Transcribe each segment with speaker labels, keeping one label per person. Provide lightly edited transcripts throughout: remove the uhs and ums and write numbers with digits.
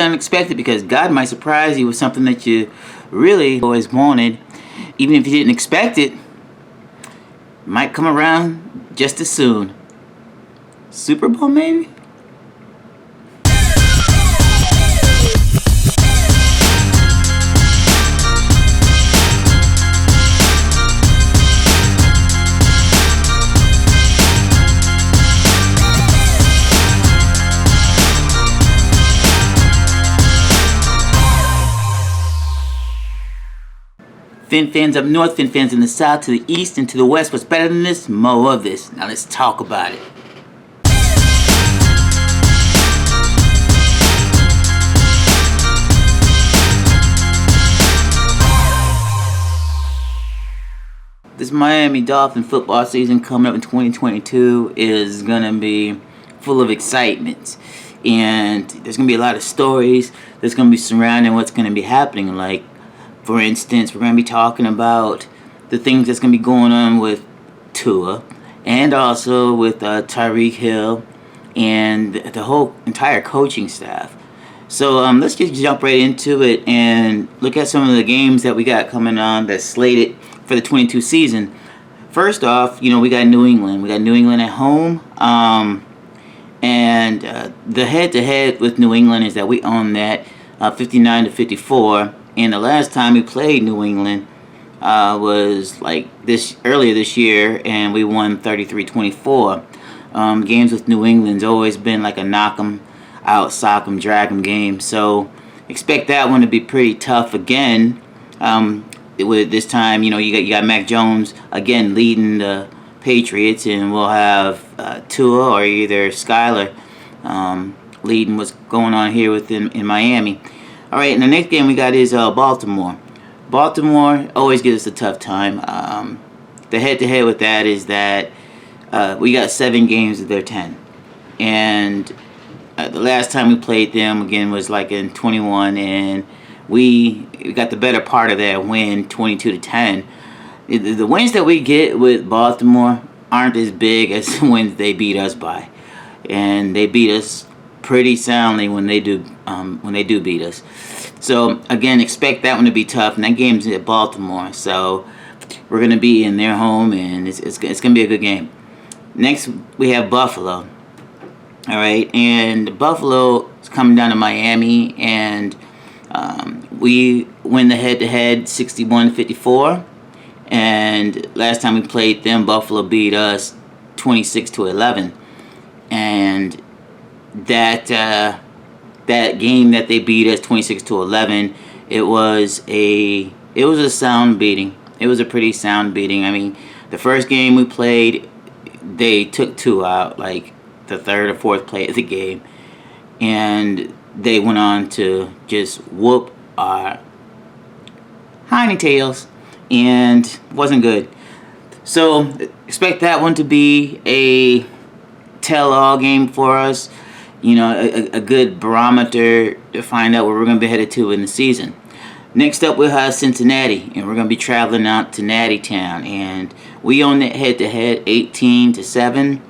Speaker 1: unexpected, because God might surprise you with something that you really always wanted. Even if you didn't expect it, might come around just as soon. Super Bowl, maybe? Fin fans up north, Fin fans in the south, to the east and to the west. What's better than this? More of this. Now let's talk about it. This Miami Dolphins football season coming up in 2022 is going to be full of excitement. And there's going to be a lot of stories that's going to be surrounding what's going to be happening. Like, for instance, we're going to be talking about the things that's going to be going on with Tua and also with Tyreek Hill and the whole entire coaching staff. So let's just jump right into it and look at some of the games that we got coming on that's slated for the 22 season. First off, we got New England. We got New England at home. And the head-to-head with New England is that we own that 59-54. And the last time we played New England was like earlier this year, and we won 33-24. Games with New England's always been like a knock 'em out, sock 'em, drag 'em game. So expect that one to be pretty tough again. With this time, you got Mac Jones again leading the Patriots, and we'll have Tua or either Skyler leading what's going on here in Miami. All right, and the next game we got is Baltimore. Baltimore always gives us a tough time. The head-to-head with that is that we got 7 games of their 10. And the last time we played them, again, was like in 21, and we got the better part of that win, 22-10. The wins that we get with Baltimore aren't as big as the wins they beat us by. And they beat us pretty soundly when they do beat us. So again, expect that one to be tough, and that game's at Baltimore, so we're gonna be in their home, and it's gonna be a good game. Next we have Buffalo. All right, and Buffalo is coming down to Miami, and we win the head-to-head 61-54, and last time we played them, Buffalo beat us 26-11, and that game that they beat us 26-11, it was a sound beating. It was a pretty sound beating. I mean, the first game we played, they took 2 out, like the third or fourth play of the game, and they went on to just whoop our hiney tails, and wasn't good. So expect that one to be a tell-all game for us. A good barometer to find out where we're going to be headed to in the season. Next up, we'll have Cincinnati, and we're going to be traveling out to Natty Town, and we own that head-to-head 18-7,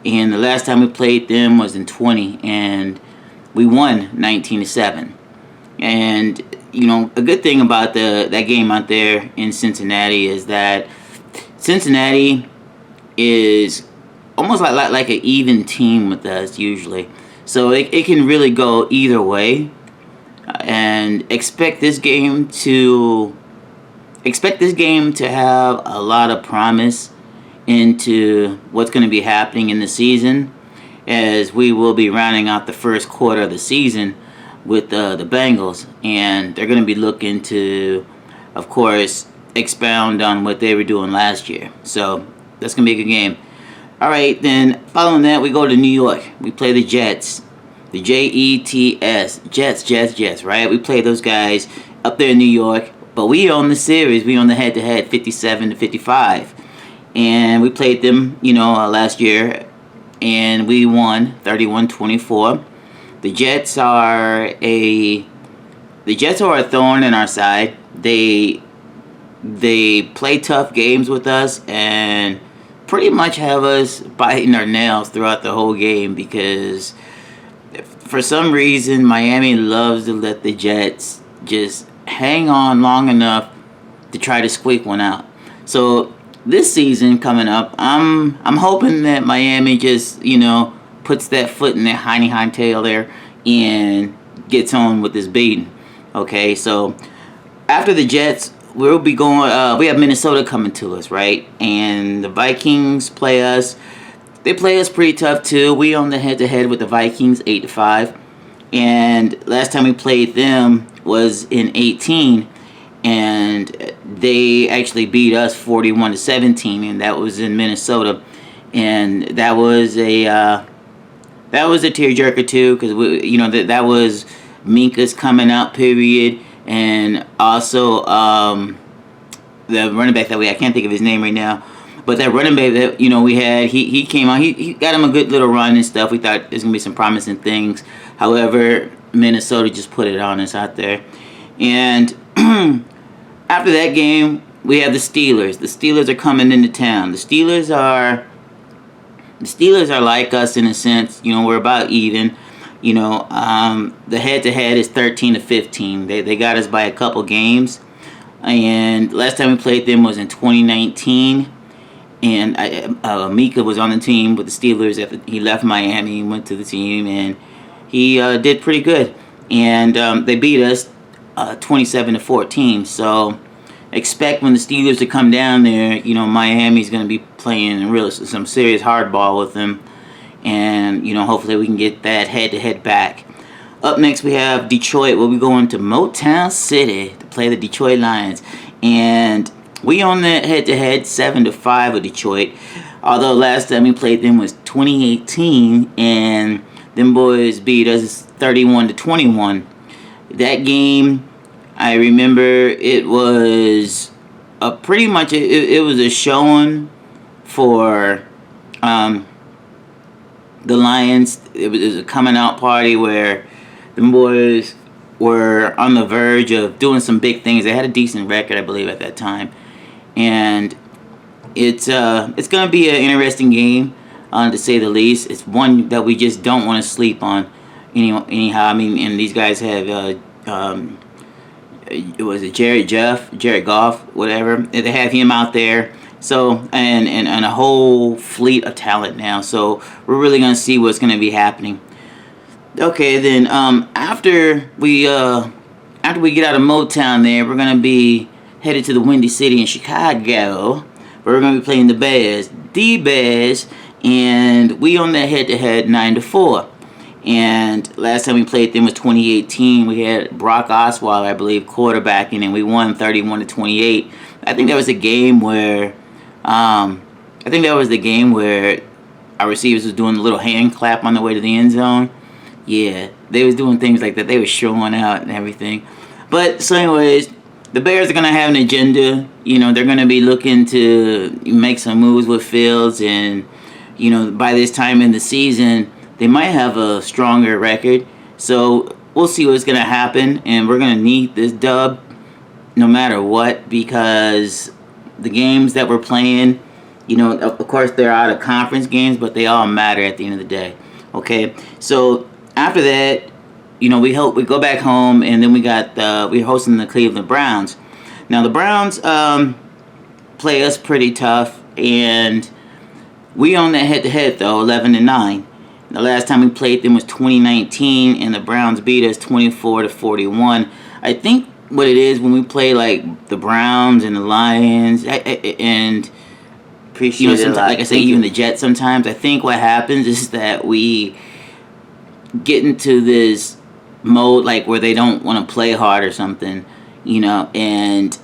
Speaker 1: and the last time we played them was in 20, and we won 19-7. And a good thing about that game out there in Cincinnati is that Cincinnati is almost like an even team with us usually. So it can really go either way, and expect this game to have a lot of promise into what's going to be happening in the season, as we will be rounding out the first quarter of the season with the Bengals, and they're going to be looking to, of course, expound on what they were doing last year. So that's going to be a good game. All right, then following that, we go to New York. We play the Jets. The Jets. Jets, right? We play those guys up there in New York, but we own the series. We own the head-to-head 57-55. And we played them, last year, and we won 31-24. The Jets are a thorn in our side. They play tough games with us and pretty much have us biting our nails throughout the whole game, because for some reason, Miami loves to let the Jets just hang on long enough to try to squeak one out. So this season coming up, I'm hoping that Miami just puts that foot in their hind tail there and gets on with this beating. Okay, so after the Jets, we'll be going. We have Minnesota coming to us, right? And the Vikings play us. They play us pretty tough too. We on the head-to-head with the Vikings, 8-5, and last time we played them was in 2018, and they actually beat us 41-17, and that was in Minnesota, and that was a tearjerker too, because that was Minka's coming out period, and also the running back I can't think of his name right now. But that running back that we had, he came out. He got him a good little run and stuff. We thought there's gonna be some promising things. However, Minnesota just put it on us out there. And after that game, we have the Steelers. The Steelers are coming into town. The Steelers are like us in a sense. We're about even. The head-to-head is 13-15. They got us by a couple games. And last time we played them was in 2019. And Mika was on the team with the Steelers after he left Miami and went to the team, and he did pretty good. And they beat us 27-14. So expect when the Steelers to come down there, Miami's going to be playing some serious hardball with them, and hopefully we can get that head-to-head back. Up next we have Detroit. We'll be going to Motown City to play the Detroit Lions, and we on that head-to-head 7-5 with Detroit. Although last time we played them was 2018, and them boys beat us 31-21. That game, I remember it was pretty much it was a showing for the Lions. It was a coming out party where them boys were on the verge of doing some big things. They had a decent record, I believe, at that time. And it's going to be an interesting game, to say the least. It's one that we just don't want to sleep on anyhow. I mean, and these guys have, was it Jared Goff, whatever. They have him out there. So, and a whole fleet of talent now. So, we're really going to see what's going to be happening. Okay, then, after we get out of Motown there, we're going to be headed to the Windy City in Chicago. We're going to be playing the Bears, and we on that head-to-head 9-4. And last time we played them was 2018. We had Brock Osweiler, I believe, quarterbacking, and we won 31-28. I think that was the game where, our receivers was doing a little hand clap on the way to the end zone. Yeah, they was doing things like that. They was showing out and everything. But so, anyways, the Bears are going to have an agenda. They're going to be looking to make some moves with Fields. And, by this time in the season, they might have a stronger record. So we'll see what's going to happen. And we're going to need this dub no matter what. Because the games that we're playing, of course, they're out of conference games. But they all matter at the end of the day. Okay? So after that, we go back home, and then we're hosting the Cleveland Browns. Now the Browns play us pretty tough, and we on that head-to-head though, 11-9. The last time we played them was 2019, and the Browns beat us 24-41. I think what it is when we play like the Browns and the Lions, and sometimes, like I say, even the Jets. Sometimes I think what happens is that we get into this mode like where they don't want to play hard or something, and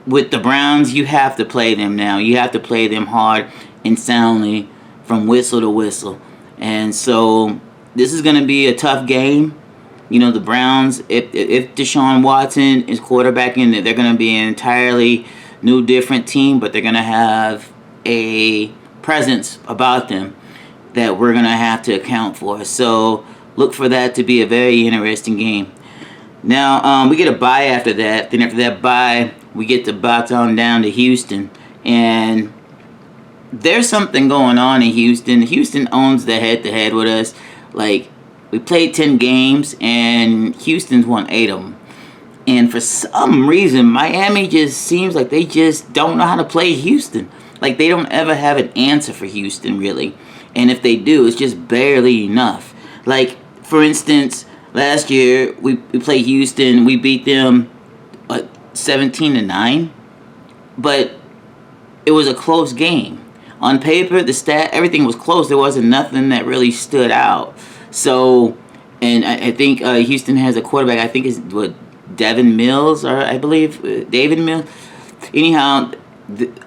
Speaker 1: with the Browns you have to play them now. You have to play them hard and soundly from whistle to whistle. And so this is going to be a tough game. The Browns, if Deshaun Watson is quarterbacking, they're going to be an entirely new, different team, but they're going to have a presence about them that we're going to have to account for. So look for that to be a very interesting game. Now, we get a bye after that. Then after that bye, we get to bounce on down to Houston. And there's something going on in Houston. Houston owns the head-to-head with us. Like, we played 10 games, and Houston's won 8 of them. And for some reason, Miami just seems like they just don't know how to play Houston. Like, they don't ever have an answer for Houston, really. And if they do, it's just barely enough. Like, for instance, last year, we played Houston. We beat them 17-9. But it was a close game. On paper, the stat, everything was close. There wasn't nothing that really stood out. So, and I think Houston has a quarterback. I think it's Devin Mills, or I believe David Mills. Anyhow,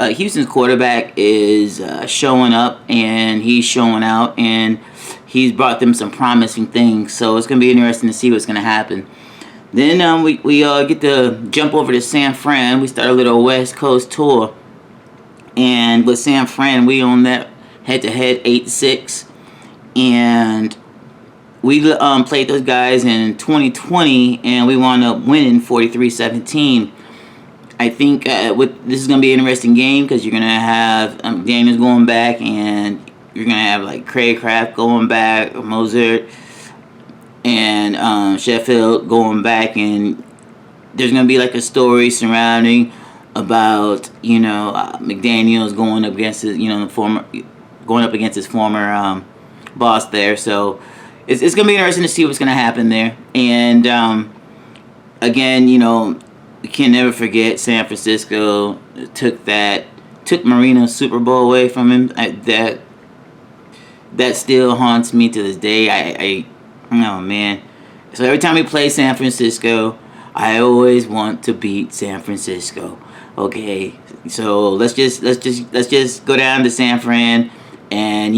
Speaker 1: Houston's quarterback is showing up, and he's showing out, and he's brought them some promising things. So it's going to be interesting to see what's going to happen. Then we get to jump over to San Fran. We start a little West Coast tour. And with San Fran, we own that head-to-head 8-6. And we played those guys in 2020, and we wound up winning 43-17. I think this is going to be an interesting game because you're going to have Daniels going back, and you're going to have like Craycraft going back, Mozart, and Sheffield going back, and there's going to be like a story surrounding about McDaniels going up against his his former boss there. So it's going to be interesting to see what's going to happen there. And again, we can never forget San Francisco took Marino's Super Bowl away from him. That still haunts me to this day. Oh man. So every time we play San Francisco, I always want to beat San Francisco. Okay, so let's just go down to San Fran and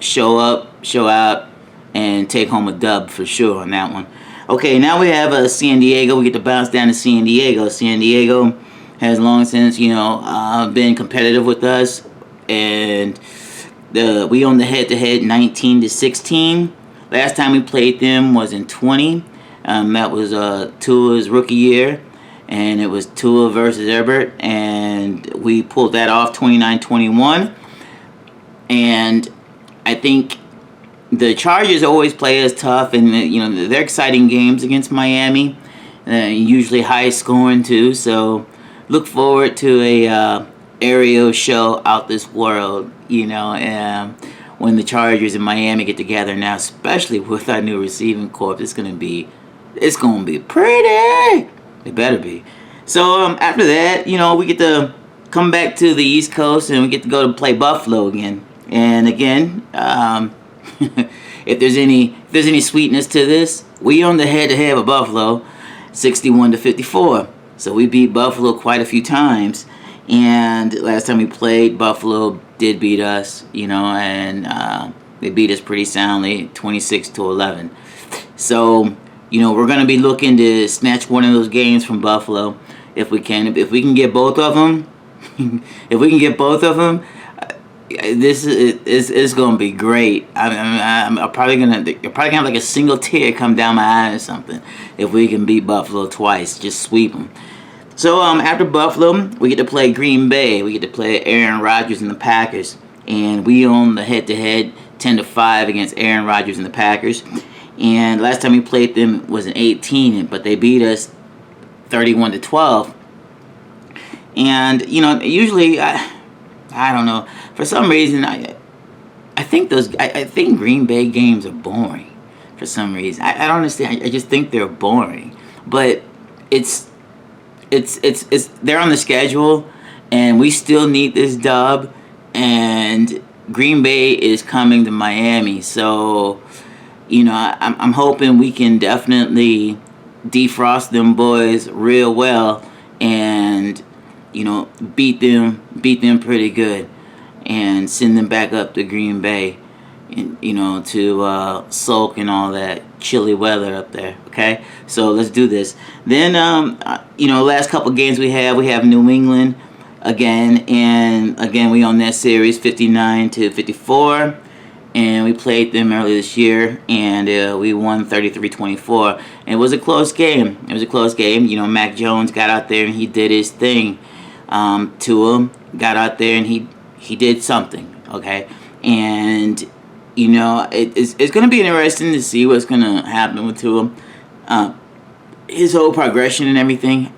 Speaker 1: show out, and take home a dub for sure on that one. Okay, now we have San Diego. We get to bounce down to San Diego. San Diego has long since been competitive with us, and we own the head-to-head 19-16. Last time we played them was in 20. That was Tua's rookie year. And it was Tua versus Herbert, and we pulled that off 29-21. And I think the Chargers always play us tough, and they're exciting games against Miami, usually high scoring too. So look forward to a aerial show out this world, when the Chargers and Miami get together now, especially with our new receiving corps. It's gonna be pretty. It better be. So after that, we get to come back to the East Coast, and we get to go to play Buffalo again. And again, if there's any sweetness to this, we own the head-to-head with Buffalo, 61-54. So we beat Buffalo quite a few times. And last time we played, Buffalo did beat us, and they beat us pretty soundly, 26-11. So we're going to be looking to snatch one of those games from Buffalo if we can. If we can get both of them, this is going to be great. I'm probably going to have like a single tear come down my eye or something if we can beat Buffalo twice. Just sweep them. So after Buffalo, we get to play Green Bay. We get to play Aaron Rodgers and the Packers. And we own the head-to-head 10-5 against Aaron Rodgers and the Packers. And last time we played them was in 18, but they beat us 31-12. And usually I don't know, for some reason I think Green Bay games are boring for some reason. I don't understand. I just think they're boring. But it's they're on the schedule, and we still need this dub, and Green Bay is coming to Miami. So I'm hoping we can definitely defrost them boys real well, and beat them pretty good, and send them back up to Green Bay, and to sulk and all that chilly weather up there. Okay, so let's do this. Then last couple games we have New England again, and again we own that series 59-54. And we played them earlier this year, and we won 33-24. And it was a close game. Mac Jones got out there and he did his thing. Tua got out there and he did something, okay? And You know, it's going to be interesting to see what's going to happen with Tua. His whole progression and everything.